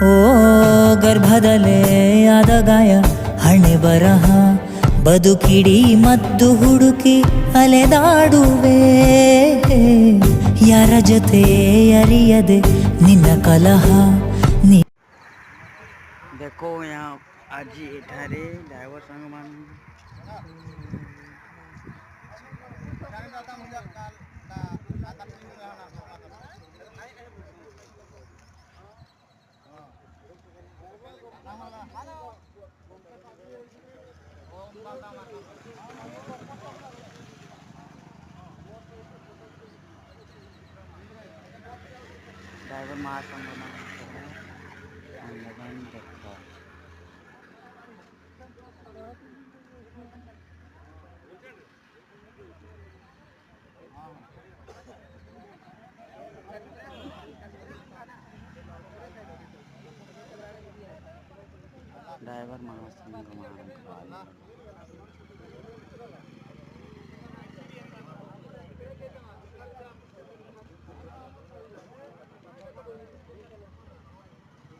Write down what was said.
ಓ ಗರ್ಭದಲ್ಲೇ ಆದ ಗಾಯ ಹಣೆ ಬರಹ ಬದುಕಿಡಿ ಮದ್ದು ಹುಡುಕಿ ಅಲೆದಾಡುವೆ ಯಾರ ಜೊತೆ ಅರಿಯದೆ ನಿನ್ನ ಕಲಹ ನೀ देखो यहाँ आज एठारे ड्राइवर संग मान ड्राइवर महासंग ड्राइवर महासंग